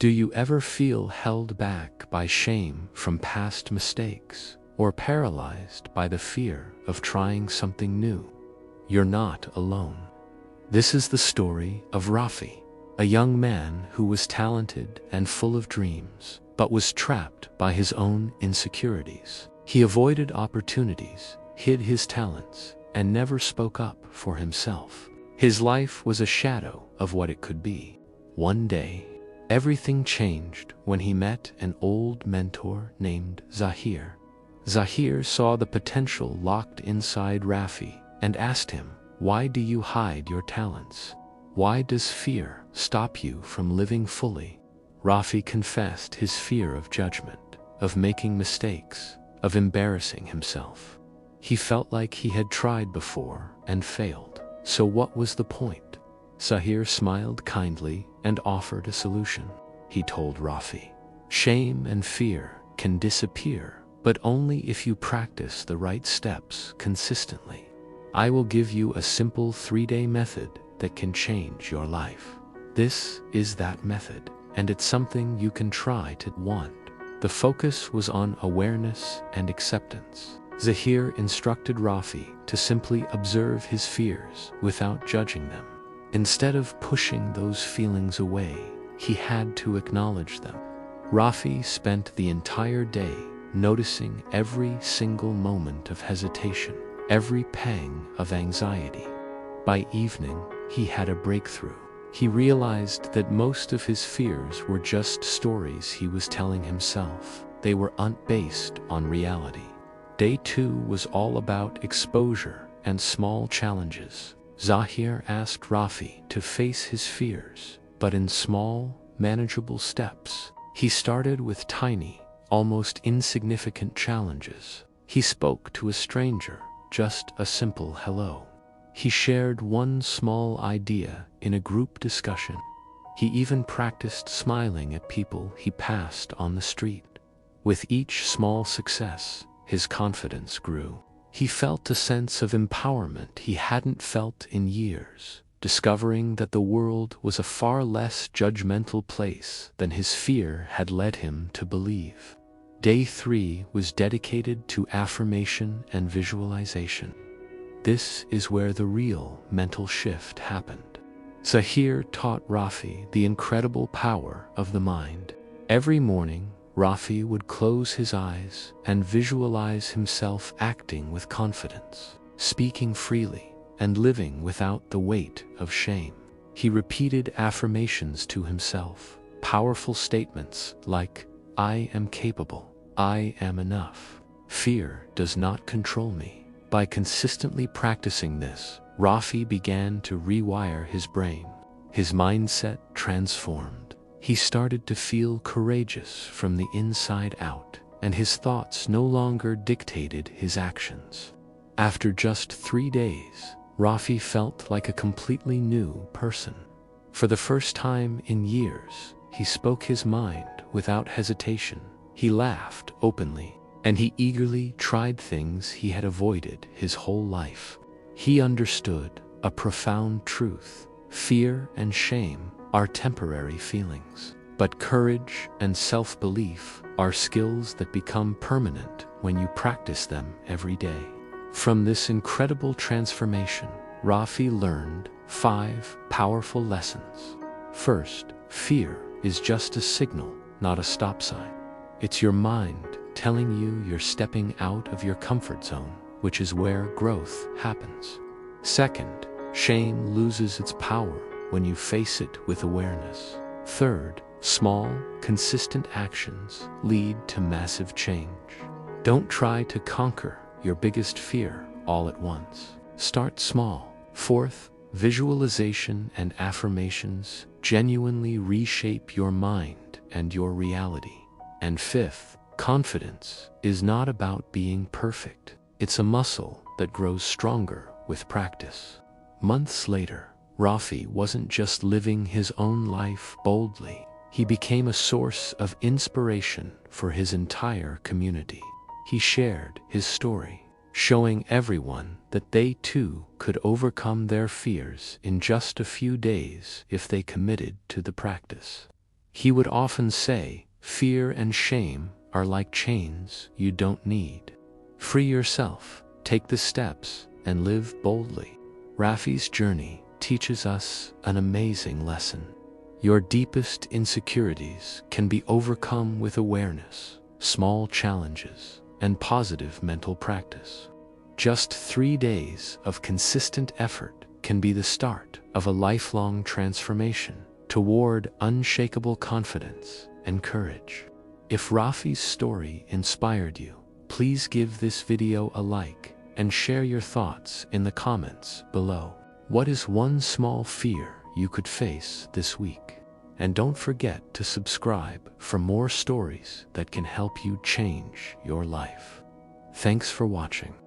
Do you ever feel held back by shame from past mistakes, or paralyzed by the fear of trying something new? You're not alone. This is the story of Rafi, a young man who was talented and full of dreams, but was trapped by his own insecurities. He avoided opportunities, hid his talents, and never spoke up for himself. His life was a shadow of what it could be. One day, everything changed when he met an old mentor named Zahir. Zahir saw the potential locked inside Rafi and asked him, "Why do you hide your talents? Why does fear stop you from living fully?" Rafi confessed his fear of judgment, of making mistakes, of embarrassing himself. He felt like he had tried before and failed. So what was the point? Zahir smiled kindly and offered a solution. He told Rafi, "Shame and fear can disappear, but only if you practice the right steps consistently. I will give you a simple 3-day method that can change your life. This is that method, and it's something you can try to want." The focus was on awareness and acceptance. Zahir instructed Rafi to simply observe his fears without judging them. Instead of pushing those feelings away, he had to acknowledge them. Rafi spent the entire day noticing every single moment of hesitation, every pang of anxiety. By evening, he had a breakthrough. He realized that most of his fears were just stories he was telling himself. They were unbased on reality. Day 2 was all about exposure and small challenges. Zahir asked Rafi to face his fears, but in small, manageable steps. He started with tiny, almost insignificant challenges. He spoke to a stranger, just a simple hello. He shared one small idea in a group discussion. He even practiced smiling at people he passed on the street. With each small success, his confidence grew. He felt a sense of empowerment he hadn't felt in years, discovering that the world was a far less judgmental place than his fear had led him to believe. Day 3 was dedicated to affirmation and visualization. This is where the real mental shift happened. Zahir taught Rafi the incredible power of the mind. Every morning, Rafi would close his eyes and visualize himself acting with confidence, speaking freely, and living without the weight of shame. He repeated affirmations to himself, powerful statements like, "I am capable, I am enough, fear does not control me." By consistently practicing this, Rafi began to rewire his brain. His mindset transformed. He started to feel courageous from the inside out, and his thoughts no longer dictated his actions. After just 3 days, Rafi felt like a completely new person. For the first time in years, he spoke his mind without hesitation. He laughed openly, and he eagerly tried things he had avoided his whole life. He understood a profound truth. Fear and shame are temporary feelings, but courage and self-belief are skills that become permanent when you practice them every day. From this incredible transformation, Rafi learned 5 powerful lessons. First, fear is just a signal, not a stop sign. It's your mind telling you you're stepping out of your comfort zone, which is where growth happens. Second, shame loses its power when you face it with awareness. Third, small, consistent actions lead to massive change. Don't try to conquer your biggest fear all at once. Start small. Fourth, visualization and affirmations genuinely reshape your mind and your reality. And fifth, confidence is not about being perfect. It's a muscle that grows stronger with practice. Months later, Rafi wasn't just living his own life boldly. He became a source of inspiration for his entire community. He shared his story, showing everyone that they too could overcome their fears in just a few days if they committed to the practice. He would often say, "Fear and shame are like chains you don't need. Free yourself, take the steps, and live boldly." Rafi's journey teaches us an amazing lesson. Your deepest insecurities can be overcome with awareness, small challenges, and positive mental practice. Just 3 days of consistent effort can be the start of a lifelong transformation toward unshakable confidence and courage. If Rafi's story inspired you, please give this video a like and share your thoughts in the comments below. What is one small fear you could face this week? And don't forget to subscribe for more stories that can help you change your life. Thanks for watching.